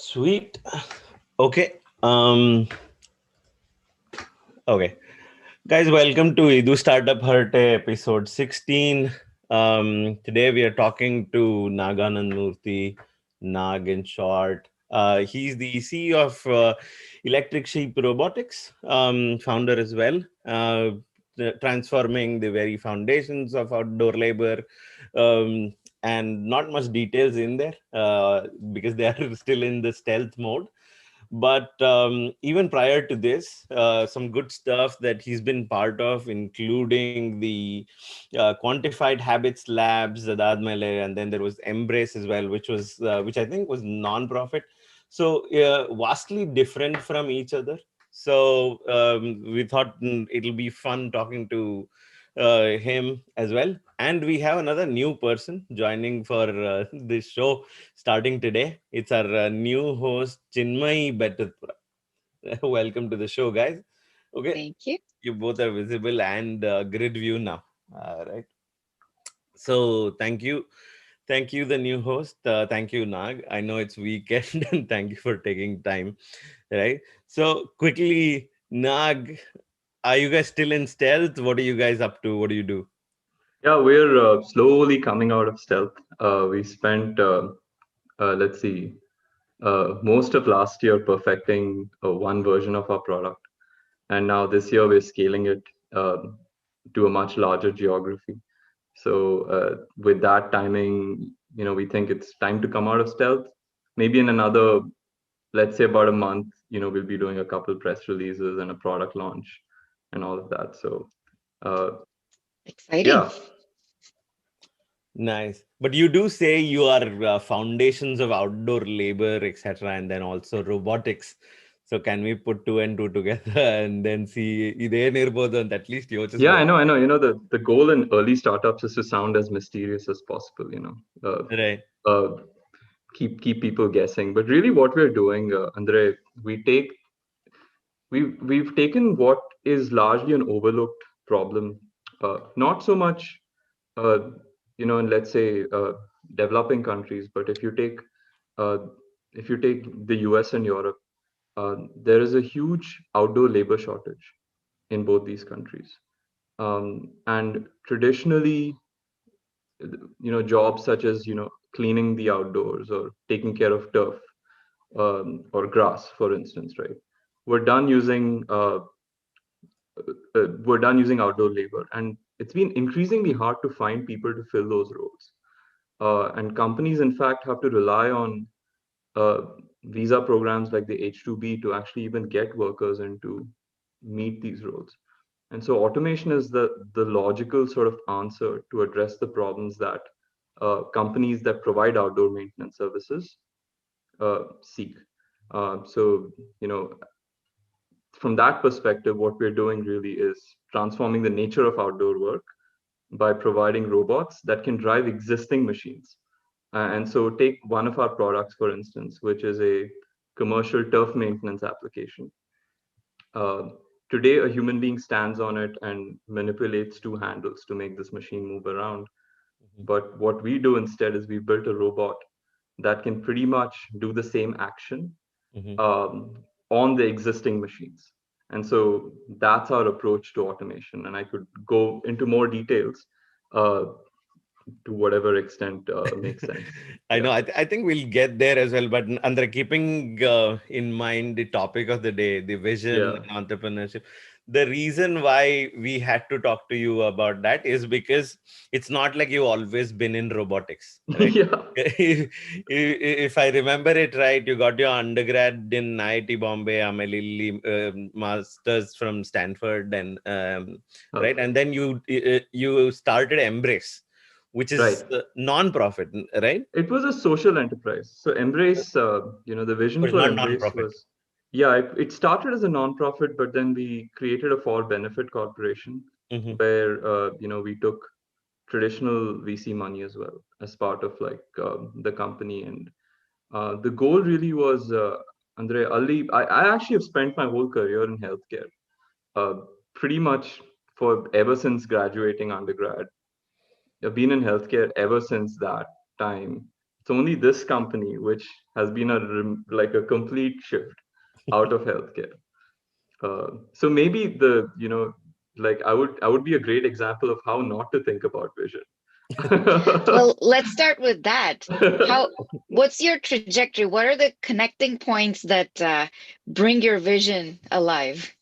Sweet. Okay. Um. Okay, guys. Welcome to Edu Startup Harate episode 16. Today we are talking to Naganand Murthy, Nag in short. He's the CEO of Electric Sheep Robotics, founder as well. Transforming the very foundations of outdoor labor, um, and not much details in there because they are still in the stealth mode. But even prior to this, some good stuff that he's been part of, including the Quantified Habits Labs, Dadmele, and then there was Embrace as well, which I think was non-profit. So vastly different from each other. So we thought it'll be fun talking to him as well. And we have another new person joining for this show starting today. It's our new host, Chinmay Betutpura. Welcome to the show, guys. Okay, Thank you. you both are visible and grid view now. Right. So thank you, the new host. Thank you, Nag. I know it's weekend, and thank you for taking time. Right. So quickly, Nag, are you guys still in stealth? What are you guys up to? What do you do? Yeah, we're slowly coming out of stealth. We spent, let's see, most of last year perfecting one version of our product. And now this year we're scaling it to a much larger geography. So with that timing, we think it's time to come out of stealth. Maybe in another, let's say about a month, we'll be doing a couple press releases and a product launch and all of that. So uh, Exciting. yeah. Nice. But you do say you are foundations of outdoor labor, etc., and then also robotics. So can we put two and two together and then see ಇದೇ ಇರ್ಬೋದು ಅಂತ at least Yeah, I ಯೋಚಿಸ್ಬೋದು. know, I know. The goal in early startups is to sound as mysterious as possible. Right. Uh, keep people guessing. But really, what we're doing, Andre, we take we've taken what is largely an overlooked problem, not so much, uh, in let's say developing countries, but uh, if you take the US and Europe, there is a huge outdoor labor shortage in both these countries. And traditionally, jobs such as cleaning the outdoors or taking care of turf, or grass, for instance, right, were done using outdoor labor, and it's been increasingly hard to find people to fill those roles. And companies, in fact, have to rely on uh, visa programs like the H-2B to actually even get workers and to meet these roles. And so automation is the logical sort of answer to address the problems that companies that provide outdoor maintenance services seek. So, from that perspective, what we're doing really is transforming the nature of outdoor work by providing robots that can drive existing machines. And so, take one of our products, for instance, which is a commercial turf maintenance application. Uh, Today, a human being stands on it and manipulates two handles to make this machine move around. But what we do instead is we built a robot that can pretty much do the same action Mhm. on the existing machines. And so that's our approach to automation. And I could go into more details uh, to whatever extent makes sense. I Yeah. know. I think we'll get there as well. But Andra, keeping in mind the topic of the day, the vision Yeah. and entrepreneurship, the reason why we had to talk to you about that is because it's not like you've always been in robotics, right? Yeah. If I remember it right, you got your undergrad in IIT Bombay, Amelie, masters from Stanford, and right, Uh, and then you started Embrace, which is right. non-profit, right? It was a social enterprise. So Embrace, the vision Or for not Embrace non-profit. was, yeah, it started as a nonprofit, but then we created a for benefit corporation Hmm. where, we took traditional VC money as well as part of like the company. And the goal really was, Andre, I actually have spent my whole career in healthcare, uh, pretty much for ever since graduating undergrad. I've been in healthcare ever since that time. It's only this company which has been like a complete shift out of healthcare. So maybe like I would be a great example of how not to think about vision. Well, let's start with that. What's your trajectory? What are the connecting points that bring your vision alive?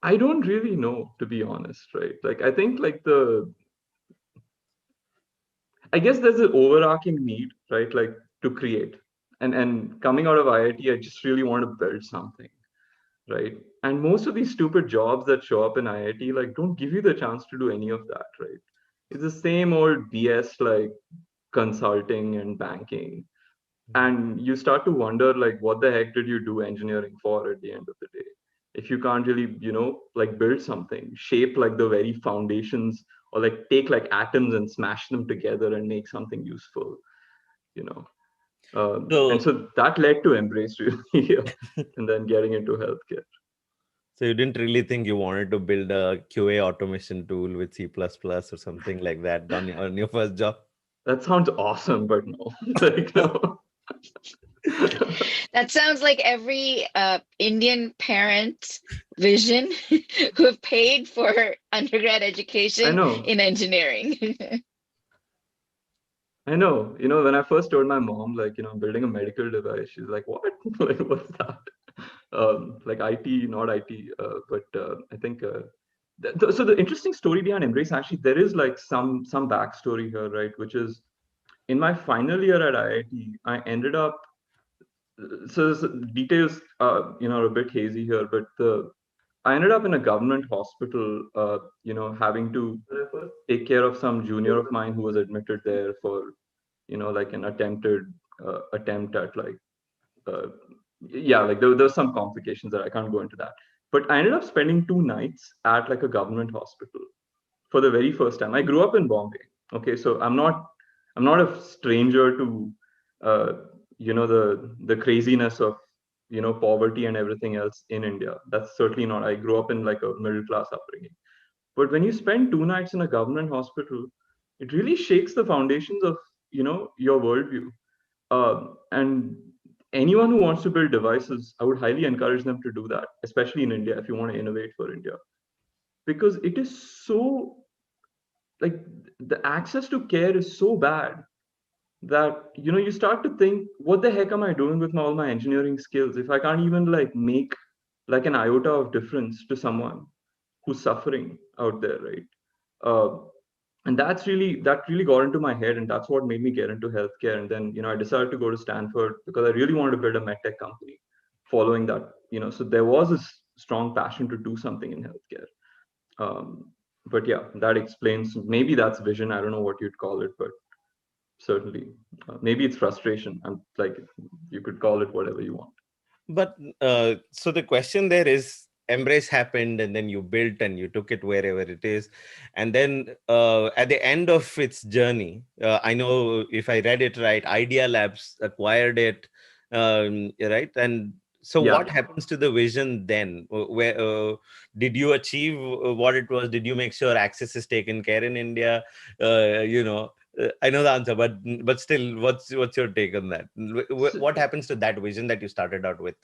I don't really know, to be honest, right? Like I think like I guess there's an overarching need, right? Like to create. And coming out of IIT, I just really want to build something, right? And most of these stupid jobs that show up in IIT like don't give you the chance to do any of that, right? It's the same old BS like consulting and banking. And you start to wonder like what the heck did you do engineering for at the end of the day, if you can't really like build something, shape like the very foundations, or like take like atoms and smash them together and make something useful, you know and So, so that led to Embrace really, and then getting into healthcare. so you didn't really think you wanted to build a QA automation tool with C++ or something like that on your first job? That sounds awesome, but no. Like no. That sounds like every Indian parent vision who have paid for undergrad I education know. in engineering. I know. When I first told my mom, like, I'm building a medical device, she's like, what? Like, what's that? Like IT, not IT. But I think so. The interesting story behind Embrace, actually, there is like some backstory here, right? Which is in my final year at IIT, I ended up. So details, are a bit hazy here, but I ended up in a government hospital, having to take care of some junior of mine who was admitted there for, like an attempt at like, uh, yeah, like there were some complications that I can't go into that. But I ended up spending 2 nights at like a government hospital for the very first time. I grew up in Bombay. Okay, so I'm not a stranger to, uh, the craziness of, poverty and everything else in India. That's certainly not. I grew up in like a middle class upbringing. But when you spend 2 nights in a government hospital, it really shakes the foundations of, your worldview. And anyone who wants to build devices, I would highly encourage them to do that, especially in India, if you want to innovate for India, because it is so, like, the access to care is so bad that you start to think, what the heck am I doing with all my engineering skills if I can't even like make like an iota of difference to someone who's suffering out there, right? uh, and that really got into my head, and that's what made me get into healthcare. And then I decided to go to Stanford because I really wanted to build a medtech company following that. So there was a strong passion to do something in healthcare. Um, but yeah, that explains, maybe that's vision, I don't know what you'd call it, but certainly maybe it's frustration. I'm like, you could call it whatever you want. But so the question there is, Embrace happened and then you built and you took it wherever it is. And then at the end of its journey, I know if I read it right, Idea Labs acquired it, right? And so Yeah. what happens to the vision then? Where did you achieve what it was? Did you make sure access is taken care in India? I know the answer, but still, what's your take on that? So, What happens to that vision that you started out with?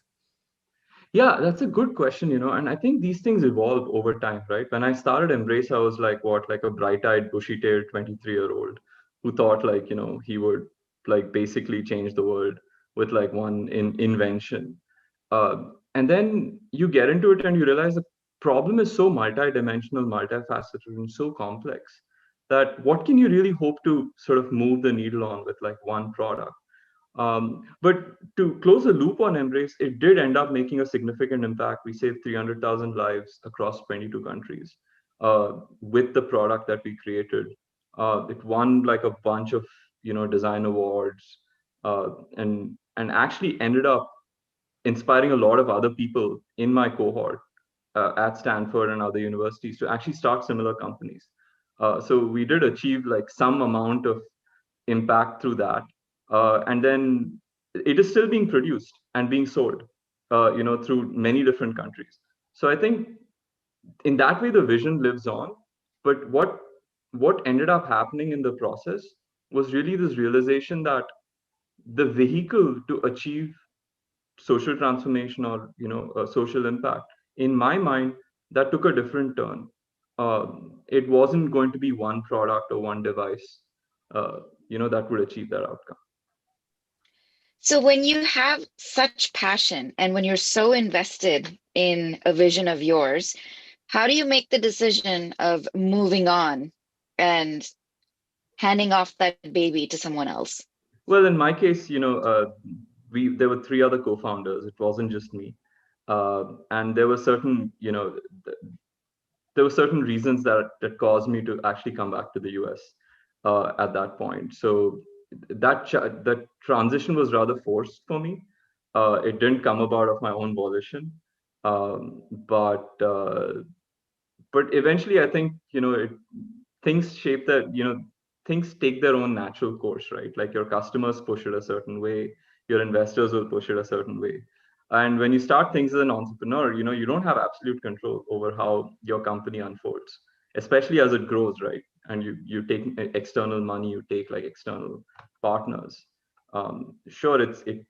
yeah, that's a good question, and I think these things evolve over time, right? When I started Embrace, I was like, what, like a bright-eyed, bushy-tailed 23-year-old who thought like, he would like basically change the world with like one invention. And then you get into it and you realize the problem is so multi-dimensional, multifaceted, and so complex that what can you really hope to sort of move the needle on with like one product? But to close the loop on Embrace, it did end up making a significant impact. We saved 300,000 lives across 22 countries with the product that we created. It won like a bunch of design awards, and actually ended up inspiring a lot of other people in my cohort at Stanford and other universities to actually start similar companies. So we did achieve like some amount of impact through that. And then it is still being produced and being sold, through many different countries. So I think in that way, the vision lives on. But what ended up happening in the process was really this realization that the vehicle to achieve social transformation or social impact, in my mind, that took a different turn. It wasn't going to be one product or one device that would achieve that outcome. So when you have such passion and when you're so invested in a vision of yours, how do you make the decision of moving on and handing off that baby to someone else? Well, in my case, there were three other co-founders. It wasn't just me, and there were certain reasons that caused me to actually come back to the US at that point. So that transition was rather forced for me. It didn't come about of my own volition, um, but uh, but eventually I think things shape that things take their own natural course, right? Like your customers push it a certain way, your investors will push it a certain way, and when you start things as an entrepreneur, you don't have absolute control over how your company unfolds, especially as it grows, right? And you take external money, you take like external partners. Sure,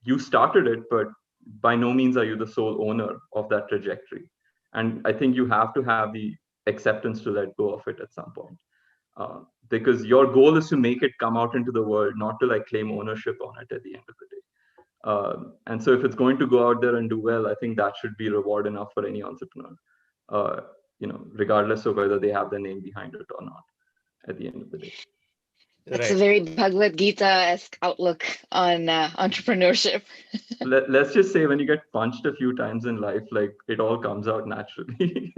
you started it, but by no means are you the sole owner of that trajectory, and I think you have to have the acceptance to let go of it at some point, because your goal is to make it come out into the world, not to like claim ownership on it at the end of the day. And so if it's going to go out there and do well, I think that should be reward enough for any entrepreneur, uh, regardless of whether they have the name behind it or not at the end of the day. That's a Right. very Bhagavad Gita-esque outlook on entrepreneurship. Let's just say when you get punched a few times in life, like it all comes out naturally.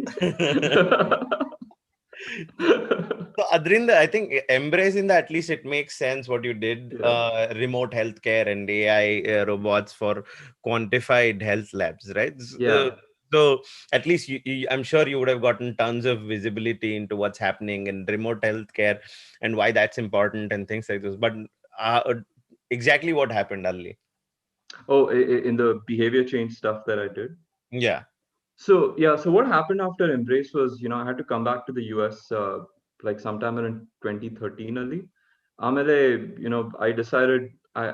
So Adrinda, I think embracing that, at least it makes sense what you did. Yeah. Remote healthcare and AI robots for quantified health labs, right? Yeah. So at least I'm sure you would have gotten tons of visibility into what's happening in remote healthcare and why that's important and things like this. But exactly what happened, Ali? Oh, in the behavior change stuff that I did. Yeah. So yeah, so what happened after Embrace was, I had to come back to the US like sometime in 2013 early. Amele, I decided I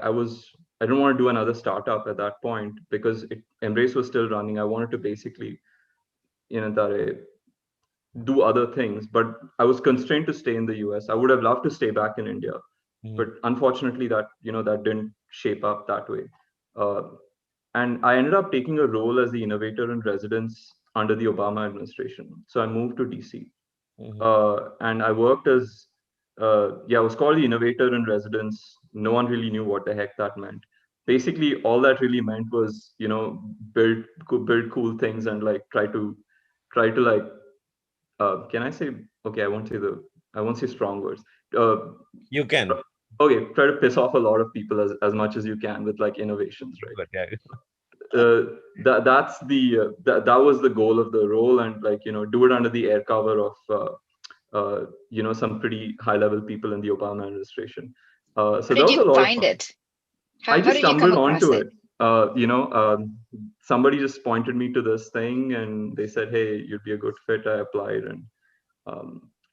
didn't want to do another startup at that point because Embrace was still running. I wanted to basically, tare, do other things, but I was constrained to stay in the US. I would have loved to stay back in India, but unfortunately that didn't shape up that way. Uh, and I ended up taking a role as the innovator in residence under the Obama administration. So I moved to DC, Mm-hmm. and I worked as it was called the innovator in residence. No one really knew what the heck that meant. Basically, all that really meant was build cool things and like try to like can I say, okay, I won't say strong words. Uh, You can. okay, try to piss off a lot of people as much as you can with like innovations, right? But yeah. That was the goal of the role, and like do it under the air cover of some pretty high level people in the Obama administration. So How that did was you a lot of find fun. it? I How just did you come stumbled across onto it? it. Somebody just pointed me to this thing, and they said, "Hey, you'd be a good fit." I applied,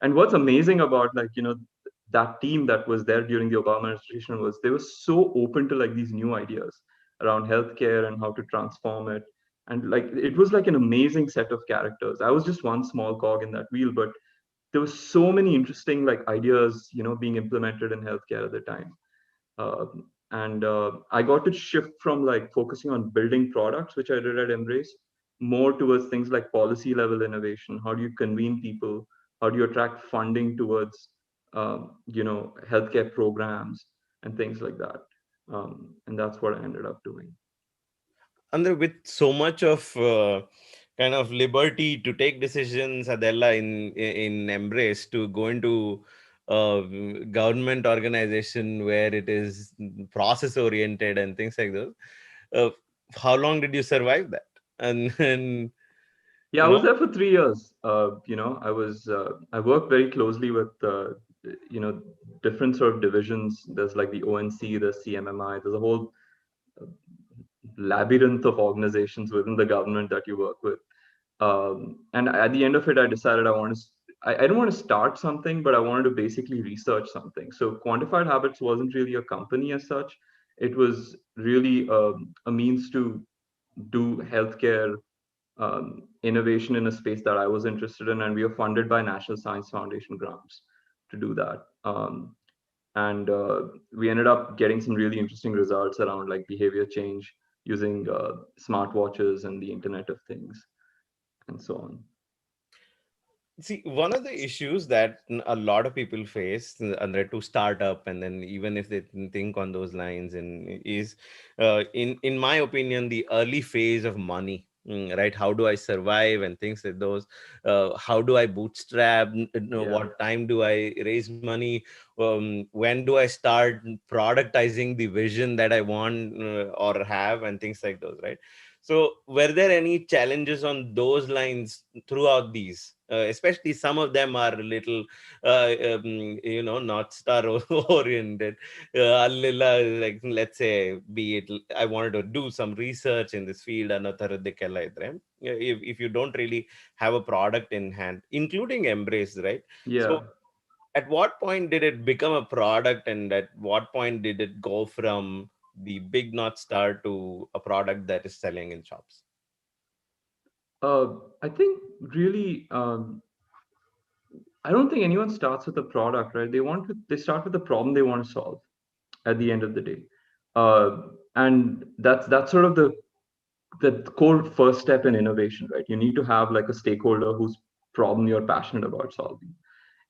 and what's amazing about that team that was there during the Obama administration was they were so open to like these new ideas around healthcare and how to transform it, and like it was like an amazing set of characters. I was just one small cog in that wheel, but there were so many interesting like ideas being implemented in healthcare at the time. And I got to shift from like focusing on building products, which I did at Embrace, more towards things like policy level innovation. How do you convene people? How do you attract funding towards healthcare programs and things like that? And that's what I ended up doing. And with so much of kind of liberty to take decisions, Adela, in Embrace, to go into uh, government organization where it is process oriented and things like those, uh, how long did you survive that? And Yeah, I you was know there for 3 years. I worked very closely with you know different sort of divisions. There's like the ONC, the CMMI. There's a whole labyrinth of organizations within the government that you work with. And at the end of it, I decided I want to I don't want to start something, but I wanted to basically research something. So Quantified Habits wasn't really a company as such. It was really a means to do healthcare innovation in a space that I was interested in, and we were funded by National Science Foundation grants to do that. And we ended up getting some really interesting results around like behavior change using smartwatches and the Internet of Things and so on. See, one of the issues that a lot of people face under to start up, and then even if they think on those lines, and is, in my opinion, the early phase of money. Right? How do I survive and things like those? How do I bootstrap? Yeah. What time do I raise money? When do I start productizing the vision that I want or have, and things like those, right? So, were there any challenges on those lines throughout these? Especially some of them are a little, North Star oriented. Like, let's say, be it, I wanted to do some research in this field, if you don't really have a product in hand, including Embrace, right? Yeah. So, at what point did it become a product, and at what point did it go from the big North Star to a product that is selling in shops? I think really, I don't think anyone starts with a product, right? They start with the problem they want to solve at the end of the day. And that's sort of the core first step in innovation, right? You need to have like a stakeholder whose problem you're passionate about solving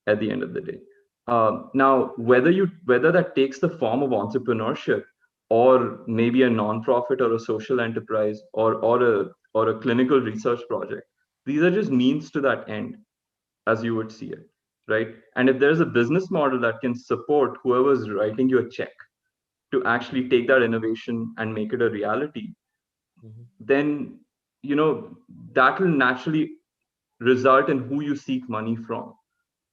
at the end of the day. Now, whether that takes the form of entrepreneurship or maybe a nonprofit or a social enterprise or a clinical research project, these are just means to that end, as you would see it, right? And if there's a business model that can support whoever's writing you a check to actually take that innovation and make it a reality, Mhm. then that will naturally result in who you seek money from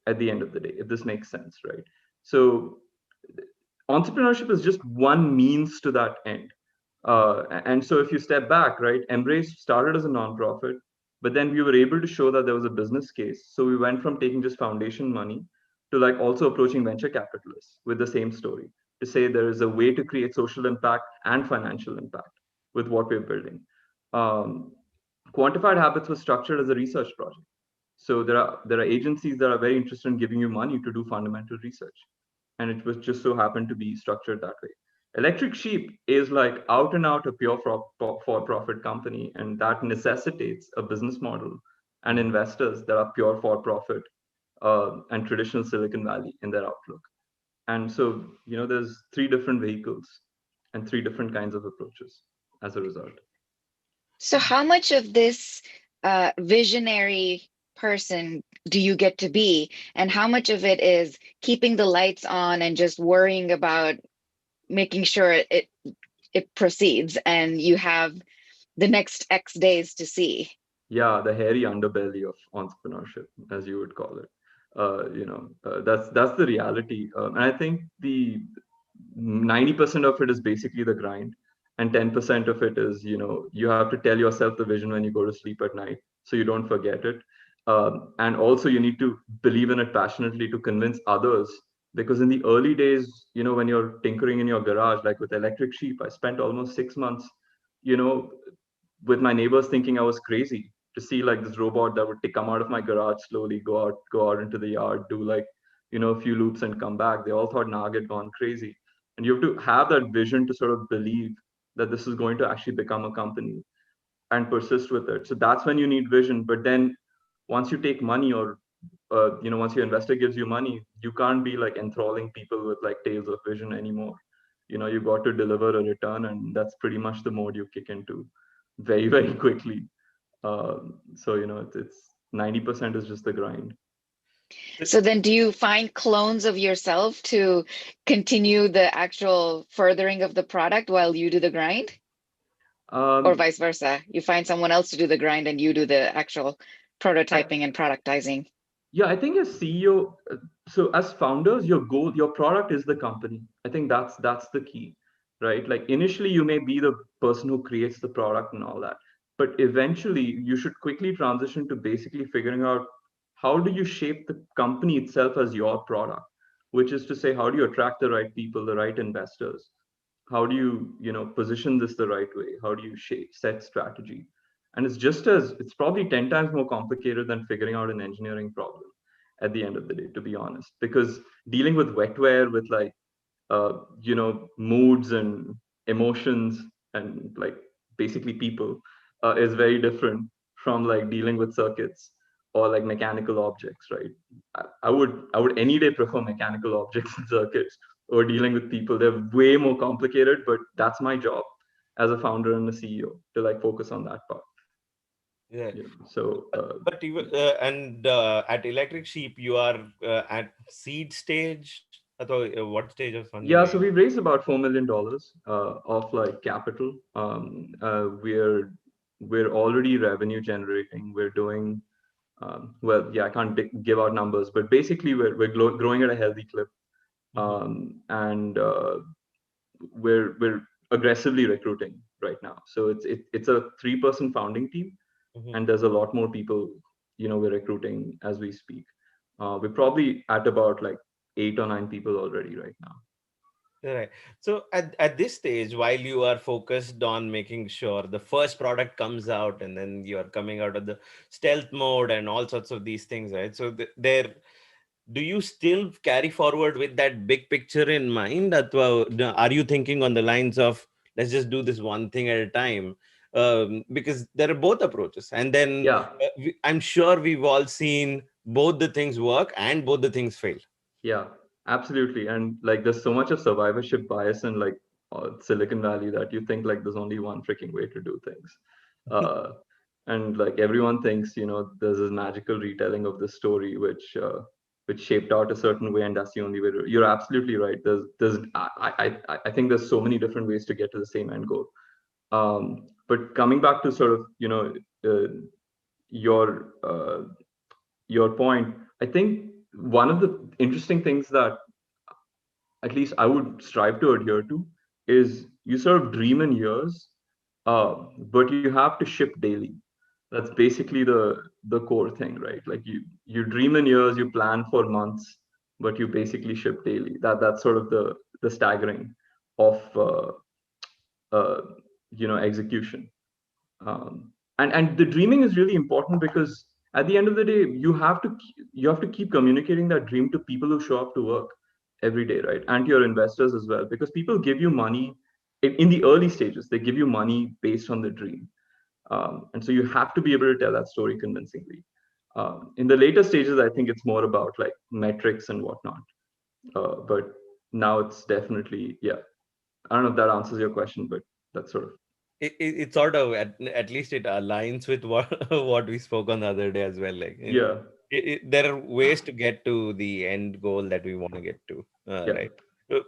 at the end of the day, if this makes sense, right? So entrepreneurship is just one means to that end. And so if you step back, right, Embrace started as a nonprofit, but then we were able to show that there was a business case. So we went from taking just foundation money to like also approaching venture capitalists with the same story to say there is a way to create social impact and financial impact with what we're building. Um, Quantified Habits was structured as a research project. So there are agencies that are very interested in giving you money to do fundamental research, and it was just so happened to be structured that way. Electric Sheep is like out and out a pure for-profit company, and that necessitates a business model and investors that are pure for-profit and traditional Silicon Valley in their outlook. And so there's three different vehicles and three different kinds of approaches as a result. So how much of this visionary person do you get to be, and how much of it is keeping the lights on and just worrying about making sure it proceeds and you have the next X days to see? Yeah, the hairy underbelly of entrepreneurship, as you would call it. That's the reality, and I think the 90% of it is basically the grind, and 10% of it is you have to tell yourself the vision when you go to sleep at night, so you don't forget it, and also you need to believe in it passionately to convince others. Because in the early days, when you're tinkering in your garage, like with Electric Sheep, I spent almost 6 months, you know, with my neighbors thinking I was crazy to see like this robot that would come out of my garage slowly, go out into the yard, do like a few loops and come back. They all thought Nag had gone crazy, and you have to have that vision to sort of believe that this is going to actually become a company and persist with it. So that's when you need vision. But then once you take money, or once your investor gives you money, you can't be like enthralling people with like tales of vision anymore. You got to deliver a return, and that's pretty much the mode you kick into very very quickly. So it's 90% is just the grind. So then do you find clones of yourself to continue the actual furthering of the product while you do the grind? Or um, vice versa? You find someone else to do the grind and you do the actual I, prototyping and productizing? yeah, I think as CEO, so as founders, your product is the company. I think that's the key, right? Like initially, you may be the person who creates the product and all that, but eventually, you should quickly transition to basically figuring out how do you shape the company itself as your product, which is to say, how do you attract the right people, the right investors? How do you, position this the right way? How do you set strategy? And it's probably 10 times more complicated than figuring out an engineering problem at the end of the day, to be honest, because dealing with wetware, with like moods and emotions and like basically people is very different from like dealing with circuits or like mechanical objects, right? I would any day prefer mechanical objects and circuits or dealing with people. They're way more complicated, but that's my job as a founder and a CEO to like focus on that part. Yeah. So But even at Electric Sheep, you are at seed stage. What stage of funding are yeah, you? so we've raised about $4 million of like capital. We're already revenue generating. We're doing well. Yeah, I can't give out numbers, but basically we're growing at a healthy clip, Mhm. and we're aggressively recruiting right now. So it's a 3-person founding team, Mhm. and there's a lot more people we're recruiting as we speak. We're probably at about like 8 or 9 people already right now. Right. So at this stage, while you are focused on making sure the first product comes out and then you are coming out of the stealth mode and all sorts of these things, right? So there, do you still carry forward with that big picture in mind? Are you thinking on the lines of, let's just do this one thing at a time? Because there are both approaches. And then Yeah, I'm sure we've all seen both the things work and both the things fail. yeah, absolutely. And like there's so much of survivorship bias in like Silicon Valley that you think like there's only one freaking way to do things. Uh, and like everyone thinks, there's this magical retelling of the story which shaped out a certain way, and that's the only way to. You're absolutely right. I think there's so many different ways to get to the same end goal. But coming back to sort of uh, your uh, your point, I think one of the interesting things that at least I would strive to adhere to is you sort of dream in years, but you have to ship daily. That's basically the core thing, right? Like you dream in years, you plan for months, but you basically ship daily. That's sort of the staggering of uh, execution. And the dreaming is really important because at the end of the day you have to keep communicating that dream to people who show up to work every day, right? And to your investors as well, because people give you money in the early stages. They give you money based on the dream, and so you have to be able to tell that story convincingly. In the later stages, I think it's more about like metrics and whatnot, but now it's definitely, yeah, I don't know if that answers your question, but that's sort of. It sort of at least it aligns with what what we spoke on the other day as well. Like Yeah, there are ways to get to the end goal that we want to get to, yeah. right? Uh,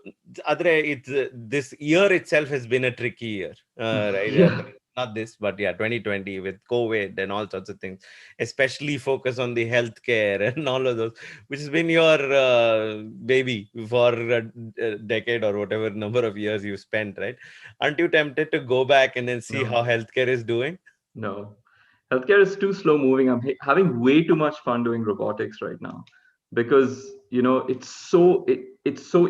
Adre, it's this year itself has been a tricky year, right? Yeah, Not this, but yeah, 2020 with COVID and all sorts of things, especially focus on the healthcare and all of those, which has been your baby for a decade or whatever number of years you spent, right? Aren't you tempted to go back and then see how no. healthcare is doing? No, healthcare is too slow moving. I'm having way too much fun doing robotics right now because it's so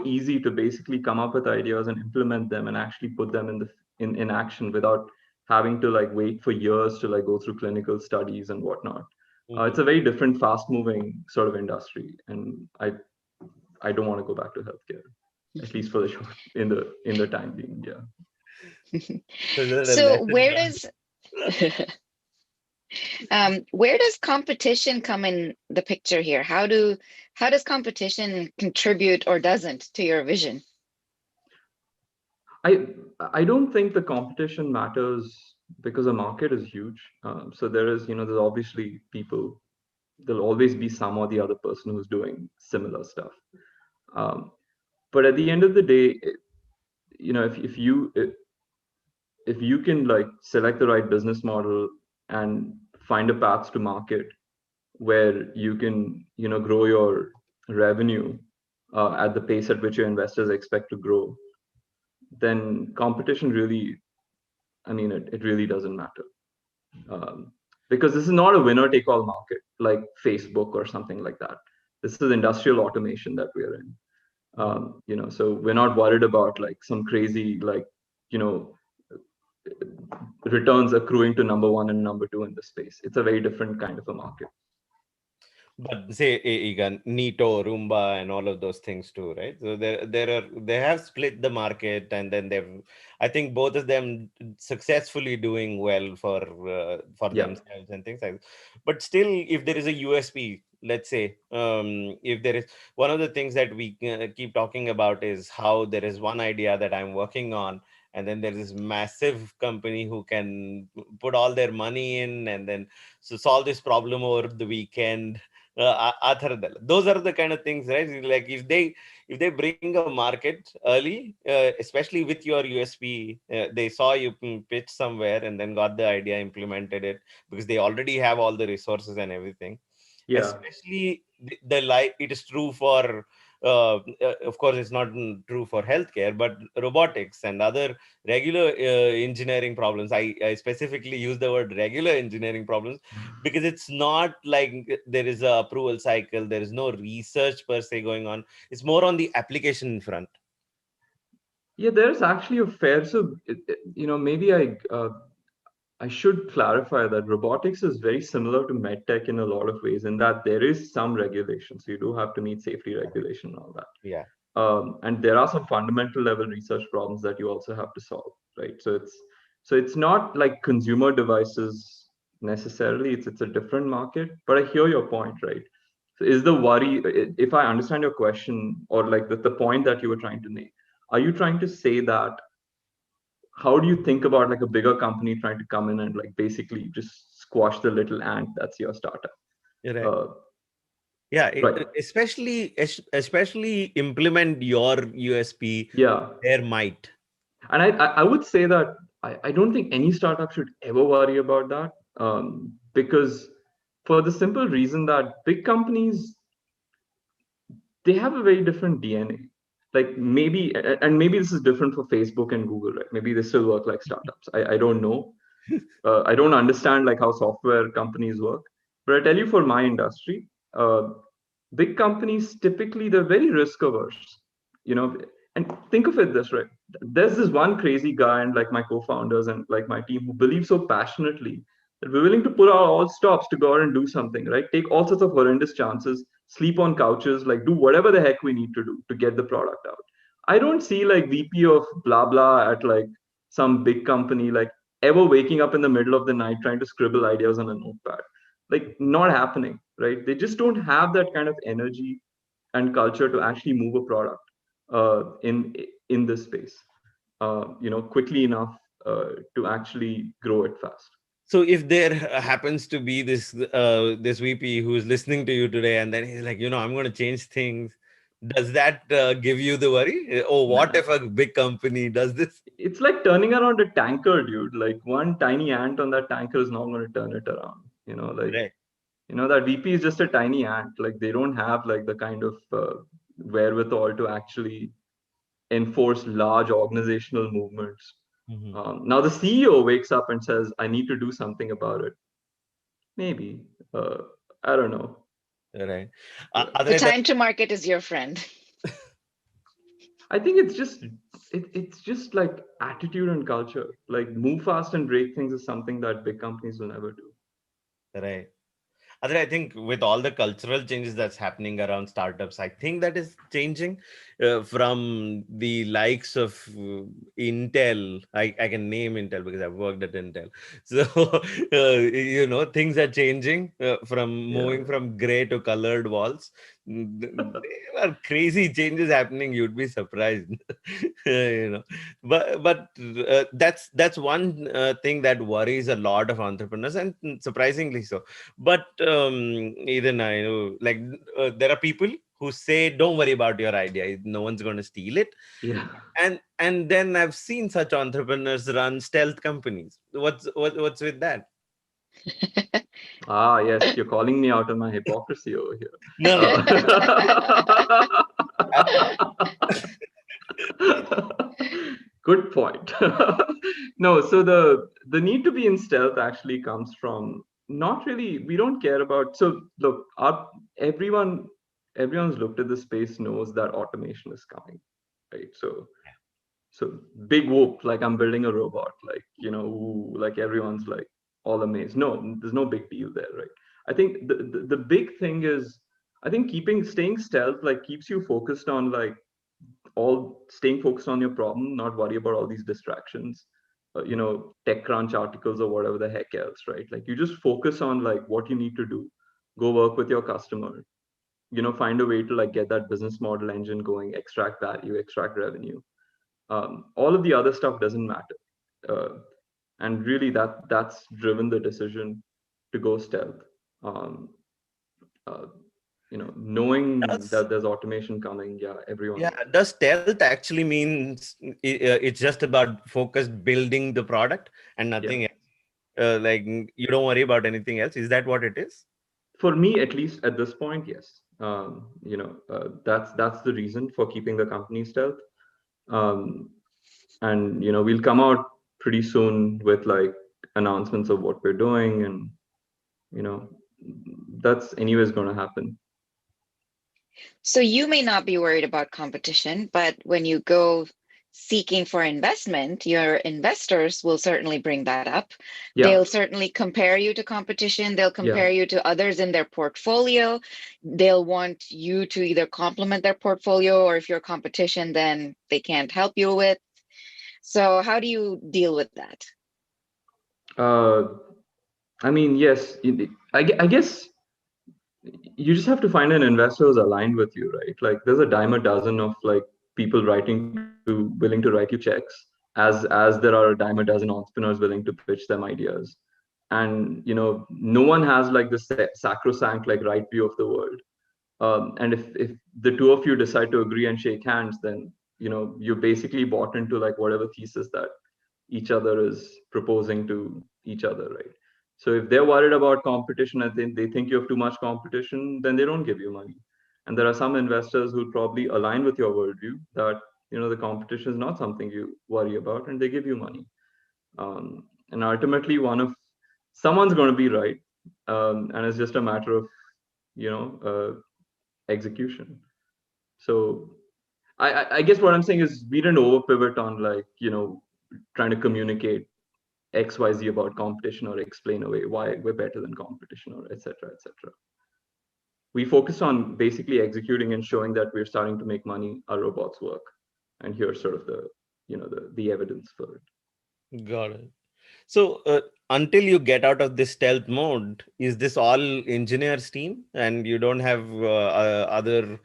easy to basically come up with ideas and implement them and actually put them in action without having to like wait for years to like go through clinical studies and whatnot. Mhm. It's a very different, fast moving sort of industry, and I don't want to go back to healthcare, at least for the short in the time being. Yeah. So the So lesson learned. where does competition come in the picture here? How does competition contribute or doesn't to your vision? I I don't think the competition matters because the market is huge. So there's obviously people. There'll always be some or the other person who's doing similar stuff. Um, but at the end of the day, if you can like select the right business model and find a path to market where you can grow your revenue at the pace at which your investors expect to grow, then competition really, I mean, it really doesn't matter. Um, because this is not a winner take all market like Facebook or something like that. This is industrial automation that we're in. So we're not worried about like some crazy like, you know, returns accruing to number one and number two in the space. It's a very different kind of a market. But say Nito, Roomba, and all of those things too, right? So they have split the market, and then I think both of them successfully doing well for Yeah. themselves and things like that. But still, if there is a USP, let's say, if there is one of the things that we keep talking about is how there is one idea that I'm working on, and then there is this massive company who can put all their money in and then solve this problem over the weekend. Those are the kind of things, right? Like if they bring a market early, especially with your USP, they saw you pitch somewhere and then got the idea, implemented it, because they already have all the resources and everything. Yeah. Especially it is true for of course it's not true for healthcare, but robotics and other regular engineering problems. I specifically use the word regular engineering problems because it's not like there is a approval cycle, there is no research per se going on. It's more on the application front. Yeah, there's actually a fair, so, maybe I should clarify that robotics is very similar to medtech in a lot of ways, in that there is some regulation. So you do have to meet safety regulation and all that. Yeah. And there are some fundamental level research problems that you also have to solve, right? So it's not like consumer devices necessarily. It's a different market. But I hear your point, right? So is the worry, if I understand your question, or like the point that you were trying to make, are you trying to say that how do you think about like a bigger company trying to come in and like basically just squash the little ant that's your startup? Right. Uh, Yeah, right. especially implement your USP, Yeah. their might. And I would say that I don't think any startup should ever worry about that, because for the simple reason that big companies, they have a very different DNA. Like maybe this is different for Facebook and Google, right? Maybe they still work like startups. I don't know. I don't understand like how software companies work. But I tell you, for my industry, big companies typically they're very risk averse, you know. And think of it this way: there's this one crazy guy and like my co-founders and like my team who believe so passionately that we're willing to put our all stops to go out and do something, right? Take all sorts of horrendous chances, sleep on couches, like do whatever the heck we need to do to get the product out. I don't see like VP of blah blah at like some big company like ever waking up in the middle of the night trying to scribble ideas on a notepad. Like, not happening, right? They just don't have that kind of energy and culture to actually move a product in this space, quickly enough to actually grow it fast. So if there happens to be this VP who is listening to you today, and then he's like, I'm going to change things, does that give you the worry? Oh, what Nah, if a big company does this? it's like turning around a tanker, dude. Like one tiny ant on that tanker is not going to turn it around. Right. That VP is just a tiny ant. Like they don't have like the kind of wherewithal to actually enforce large organizational movements. Mhm. Now the CEO wakes up and says, "I need to do something about it." Maybe, uh, I don't know. Right. Yeah. The Other than time to market is your friend. I think it's just like attitude and culture. Like move fast and break things is something that big companies will never do. right. I think with all the cultural changes that's happening around startups, I think that is changing from the likes of Intel. I can name Intel because I've worked at Intel. So, things are changing from Yeah. moving from gray to colored walls. There are crazy changes happening. You'd be surprised. you know, but that's one thing that worries a lot of entrepreneurs, and surprisingly so. But even I know, like there are people who say, "Don't worry about your idea; no one's going to steal it." Yeah. And then I've seen such entrepreneurs run stealth companies. What's with that? Ah, yes, you're calling me out on my hypocrisy over here. No, no. Good point. No, so the need to be in stealth actually comes from not really. We don't care about. So look, everyone's looked at the space knows that automation is coming, right? So big whoop, like I'm building a robot, like ooh, like everyone's like all amazed. No, there's no big deal there, right? I think the big thing is, I think staying stealth like keeps you focused on like all staying focused on your problem, not worry about all these distractions, TechCrunch articles or whatever the heck else, right? Like you just focus on like what you need to do, go work with your customer, find a way to like get that business model engine going, extract value, extract revenue. All of the other stuff doesn't matter. And really that's driven the decision to go stealth. Um, uh, knowing Does that there's automation coming, yeah, everyone Yeah, knows. does stealth actually means it's just about focused building the product and Yeah. nothing else? Like you don't worry about anything else. Is that what it is? For me, at least at this point, yes. That's the reason for keeping the company stealth. Um, and we'll come out pretty soon with like announcements of what we're doing, and you know that's anyways going to happen. So you may not be worried about competition, but when you go seeking for investment, your investors will certainly bring that up. Yeah, They'll certainly compare you to competition. They'll yeah. compare you to others in their portfolio. They'll want you to either complement their portfolio, or if you're competition, then they can't help you with. So how do you deal with that? uh, I mean, yes, I guess you just have to find an investor who's aligned with you, right? Like there's a dime a dozen of like people willing to write you checks, as there are a dime a dozen entrepreneurs willing to pitch them ideas. And no one has like the sacrosanct like right view of the world. And if the two of you decide to agree and shake hands, then you're basically bought into like whatever thesis that each other is proposing to each other, right? So if they're worried about competition and they think you have too much competition, then they don't give you money. And there are some investors who probably align with your worldview that the competition is not something you worry about, and they give you money. And ultimately, someone's going to be right, and it's just a matter of you know uh, execution. So I guess what I'm saying is we didn't over pivot on like trying to communicate XYZ about competition or explain away why we're better than competition or etc. etc. We focused on basically executing and showing that we're starting to make money, our robots work, and here's sort of the evidence for it. Got it. So until you get out of this stealth mode, is this all engineers team and you don't have other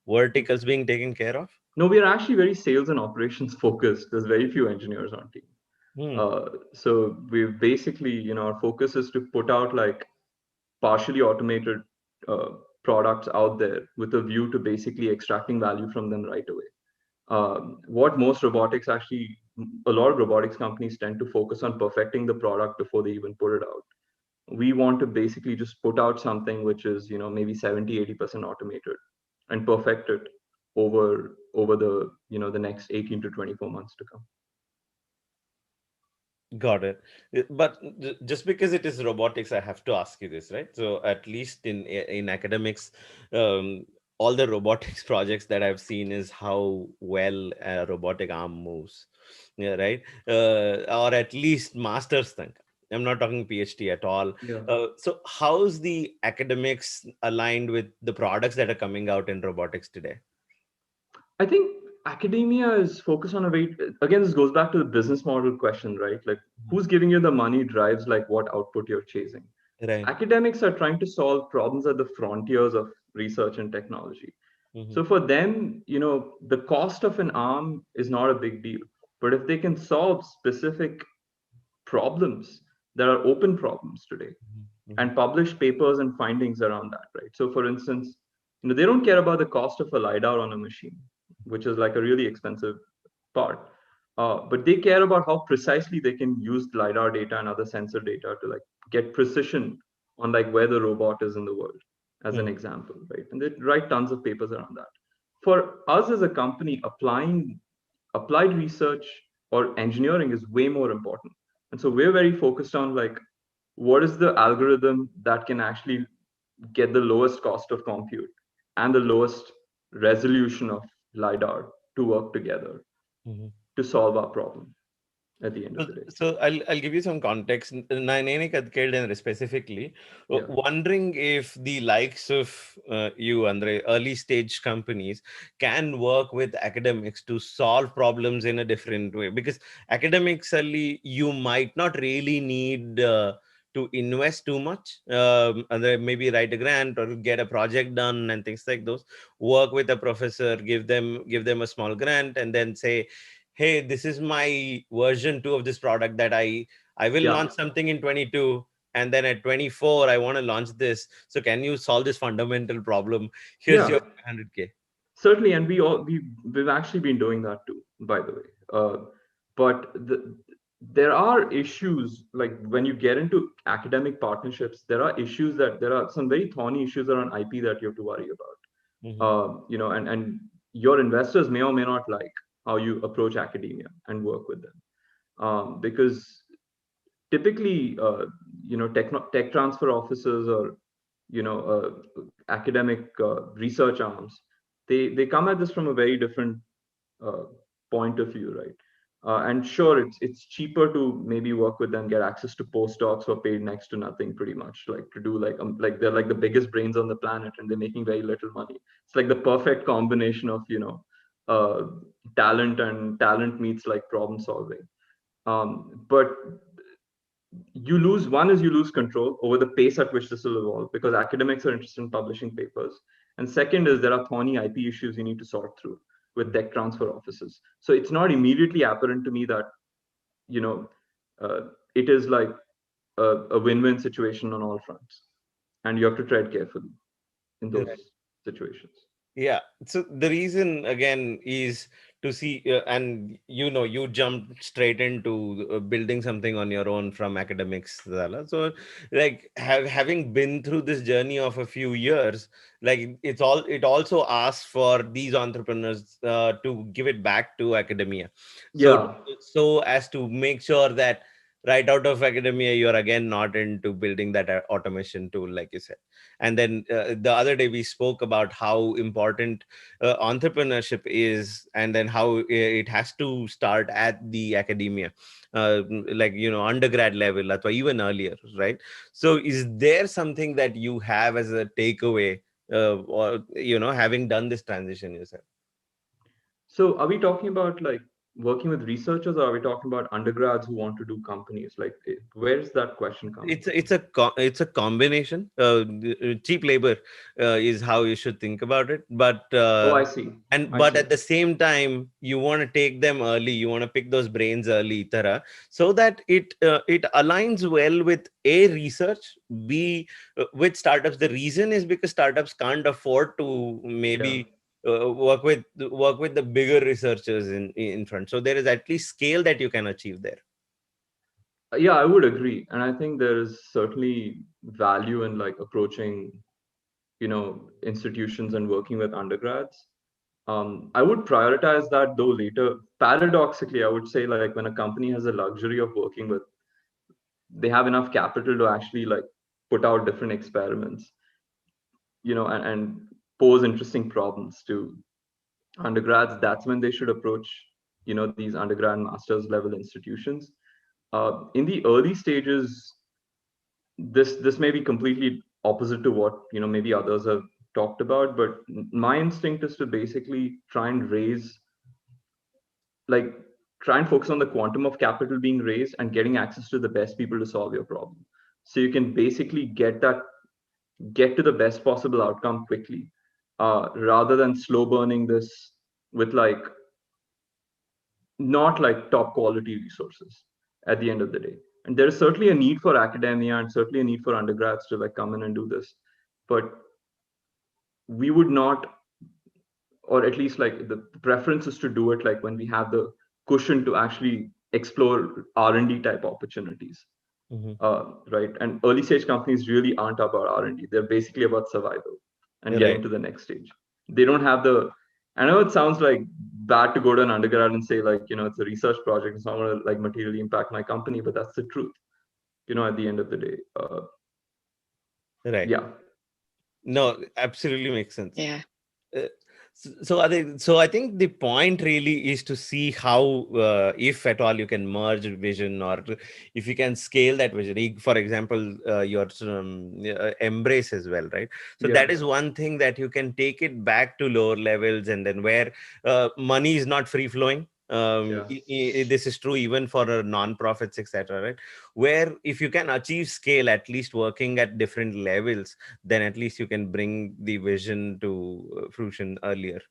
verticals being taken care of? No, we are actually very sales and operations focused. There's very few engineers on team. Hmm. So we've basically, our focus is to put out like partially automated uh, products out there with a view to basically extracting value from them right away. What most robotics actually, a lot of robotics companies tend to focus on perfecting the product before they even put it out. We want to basically just put out something which is, maybe 70-80% automated and perfect it over the next 18 to 24 months to come. Got it. But just because it is robotics, I have to ask you this, right? So at least in academics, um, all the robotics projects that I've seen is how well a robotic arm moves. Yeah, right. Or at least masters think. I'm not talking PhD at all. Yeah. So how's the academics aligned with the products that are coming out in robotics today? I think academia is focused on a very, again, this goes back to the business model question, right? Like who's giving you the money drives like what output you're chasing. Right. Academics are trying to solve problems at the frontiers of research and technology. Hmm. So for them, the cost of an arm is not a big deal. But if they can solve specific problems that are open problems today Hmm. and publish papers and findings around that, right? So for instance, they don't care about the cost of a LiDAR on a machine, which is like a really expensive part. But they care about how precisely they can use LiDAR data and other sensor data to like get precision on like where the robot is in the world, as an Hmm. example, right? And they write tons of papers around that. For us as a company, applied research or engineering is way more important. And so we're very focused on like what is the algorithm that can actually get the lowest cost of compute and the lowest resolution of LiDAR to work together Mhm. to solve our problem at the end of So, the day. I'll give you some context. Naine Kadkeld specifically, Yeah. wondering if the likes of you, Andre, early stage companies can work with academics to solve problems in a different way. Because academically, you might not really need to invest too much. Andre, maybe write a grant or get a project done and things like those. Work with a professor, give them a small grant, and then say, hey, this is my version 2 of this product that I will Yeah. launch something in 22, and then at 24 I want to launch this, so can you solve this fundamental problem? Here's your Yeah. 500K. Certainly, and we've actually been doing that too, by the way. But there are issues like when you get into academic partnerships, there are some very thorny issues around IP that you have to worry about. Mhm. And your investors may or may not like how you approach academia and work with them, because typically, tech transfer offices or academic research arms, they come at this from a very different uh, point of view, right? And sure, it's cheaper to maybe work with them, get access to postdocs who are paid next to nothing, pretty much, like to do like they're like the biggest brains on the planet and they're making very little money. It's like the perfect combination of uh, talent meets like problem solving. But you lose control over the pace at which this will evolve because academics are interested in publishing papers, and second is there are thorny IP issues you need to sort through with tech transfer offices. So it's not immediately apparent to me that you know uh, it is like a win-win situation on all fronts, and you have to tread carefully in those situations. Yeah. So the reason again is to see, and you jumped straight into building something on your own from academics, Zala. So, like, having been through this journey of a few years, like it also asks for these entrepreneurs to give it back to academia. So, Yeah. so as to make sure that right out of academia, you're again not into building that automation tool, like you said. And then the other day we spoke about how important entrepreneurship is, and then how it has to start at the academia, like undergrad level or even earlier, right? So is there something that you have as a takeaway, or having done this transition yourself? So are we talking about like working with researchers, or are we talking about undergrads who want to do companies? Like, where's that question coming it's from? it's a combination. Cheap labor is how you should think about it, but Oh, I see. I but see. at the same time you want to take them early, you want to pick those brains early, Tara, so that it aligns well with a research, b with startups. The reason is because startups can't afford to Yeah. maybe work with the bigger researchers in front, so there is at least scale that you can achieve there. Yeah, I would agree. And I think there is certainly value in like approaching, institutions and working with undergrads. I would prioritize that though later. Paradoxically, I would say like when a company has the luxury of working with, they have enough capital to actually like put out different experiments, and pose interesting problems to undergrads. That's when they should approach, these undergrad master's level institutions. In the early stages, this may be completely opposite to what maybe others have talked about, but my instinct is to basically like try and focus on the quantum of capital being raised and getting access to the best people to solve your problem, so you can basically get to the best possible outcome quickly, rather than slow burning this with like not like top quality resources at the end of the day. And there is certainly a need for academia and certainly a need for undergrads to like come in and do this, but we would not, or at least like the preference is to do it like when we have the cushion to actually explore R&D type opportunities. Hmm. Right, and early stage companies really aren't about R&D. They're basically about survival and getting Right. to the next stage. They don't have the, I know it sounds like bad to go to an undergrad and say like, it's a research project, it's not going to like materially impact my company, but that's the truth. at the end of the day. Right. Yeah. No, absolutely makes sense. Yeah. Uh, so I think the point really is to see how, if at all, you can merge vision, or if you can scale that vision. For example, your embrace as well, right? So Yeah. that is one thing that you can take it back to lower levels, and then where money is not free flowing. Yeah. This is true even for non-profits, etc. Right? Where if you can achieve scale, at least working at different levels, then at least you can bring the vision to fruition earlier.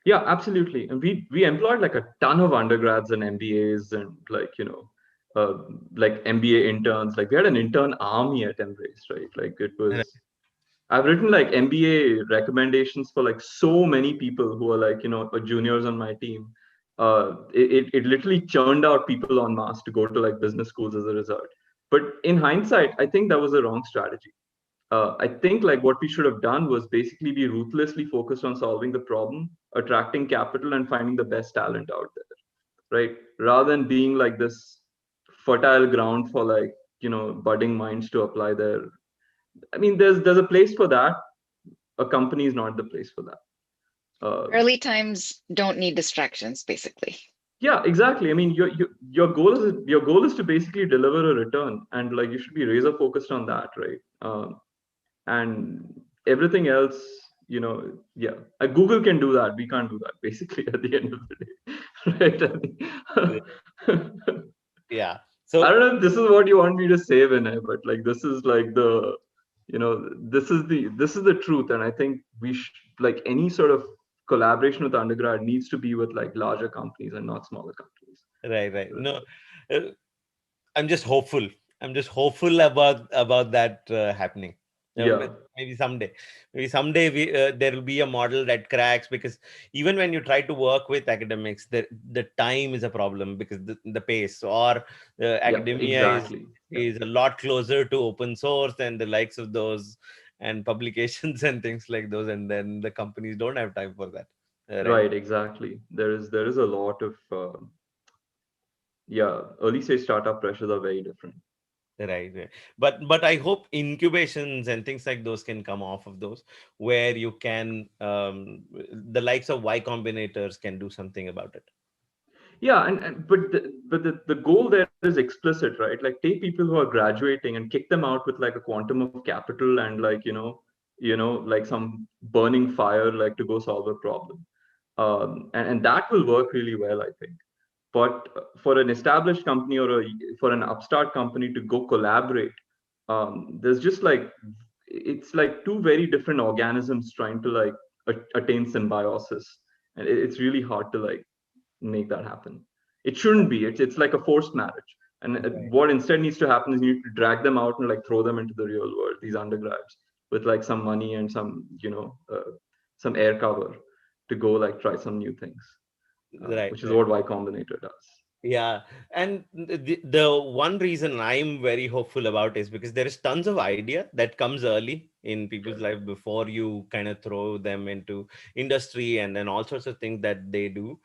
Yeah, absolutely. And we employed like a ton of undergrads and MBAs and like MBA interns. Like we had an intern army at Embrace, right? Like it Right. was. I've written like MBA recommendations for like so many people who are like juniors on my team. It literally churned out people en masse to go to like business schools as a result. But in hindsight, I think that was a wrong strategy. I think like what we should have done was basically be ruthlessly focused on solving the problem, attracting capital, and finding the best talent out there, right? Rather than being like this fertile ground for like budding minds to apply their. I mean, there's a place for that. A company is not the place for that. Early times don't need distractions, basically. Yeah, exactly. I mean, your goal is to basically deliver a return, and like you should be razor focused on that, right? And everything else, yeah, Google can do that. We can't do that, basically, at the end of the day, right? Yeah. I So don't know if this is what you want me to say, Vinay, but like this is like this is the truth, and I think like any sort of collaboration with undergrad needs to be with like larger companies and not smaller companies. right, right. No, uh, I'm just hopeful. I'm just hopeful about that happening. Yeah, Maybe someday, there will be a model that cracks, because even when you try to work with academics, the time is a problem, because the pace, or yeah, academia exactly. Yeah, is a lot closer to open source and the likes of those, and publications and things like those, and then the companies don't have time for that. Right. right, exactly. There is a lot of yeah, early stage startup pressures are very different. Right, right. But I hope incubations and things like those can come off of those, where you can, the likes of Y Combinators can do something about it. Yeah, and but the goal there is explicit, right? Like take people who are graduating and kick them out with like a quantum of capital and like like some burning fire like to go solve a problem. And that will work really well, I think. But for an established company or for an upstart company to go collaborate, there's just like it's like two very different organisms trying to like attain symbiosis, and it's really hard to like make that happen. It shouldn't be. It's like a forced marriage. And Right. what instead needs to happen is you need to drag them out and like throw them into the real world. These undergrads with like some money and some air cover to go like try some new things, Right, which is right. what Y Combinator does. Yeah, and the one reason I'm very hopeful about is because there is tons of idea that comes early in people's life before you kind of throw them into industry, and then all sorts of things that they do.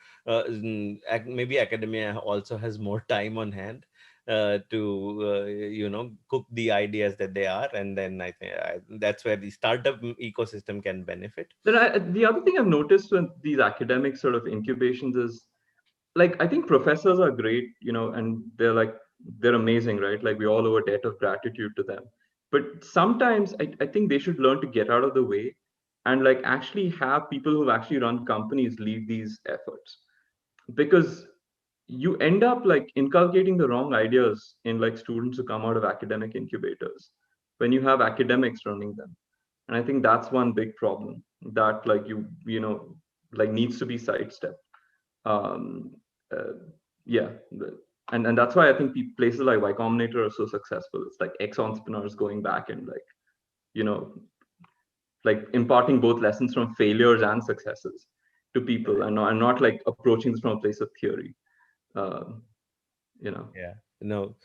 Maybe academia also has more time on hand to cook the ideas that they are, and then I think that's where the startup ecosystem can benefit. Then the other thing I've noticed with these academic sort of incubations is like I think professors are great, and they're amazing, right? Like we all owe a debt of gratitude to them. But sometimes I think they should learn to get out of the way and like actually have people who've actually run companies lead these efforts. Because you end up like inculcating the wrong ideas in like students who come out of academic incubators when you have academics running them. And I think that's one big problem that like like needs to be sidestepped. um, uh, yeah, and that's why I think places like Y Combinator are so successful. It's like ex-entrepreneurs going back and like you know like imparting both lessons from failures and successes to people, and not like approaching this from a place of theory. um, you know Yeah, no,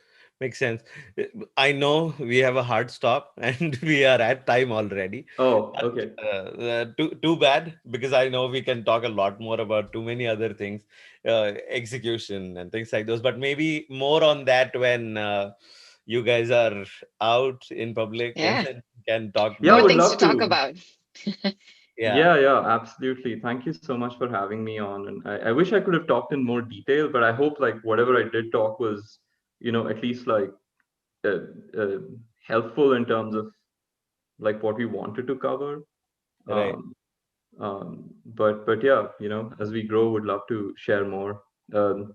makes sense. Uh, I know we have a hard stop and we are at time already. oh, But okay. too bad, because I know we can talk a lot more about too many other things, execution and things like those. But maybe more on that when you guys are out in public Yeah. and can talk Yeah, More more. would things to love talk to. about. Yeah, Yeah, absolutely. Thank you so much for having me on. And I wish I could have talked in more detail, but I hope like whatever I did talk was, at least like uh, uh, helpful in terms of like what we wanted to cover. right. Um, but yeah, as we grow, would love to share more. Um,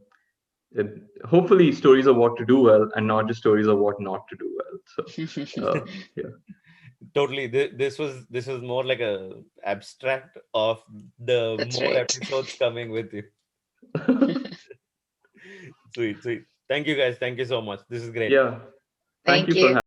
it, Hopefully, stories of what to do well, and not just stories of what not to do well. So, yeah. Totally. This was more like a abstract of the That's more right. episodes coming with you. Sweet, sweet. Thank you guys. Thank you so much. This is great. Yeah. Thank Thank you for you.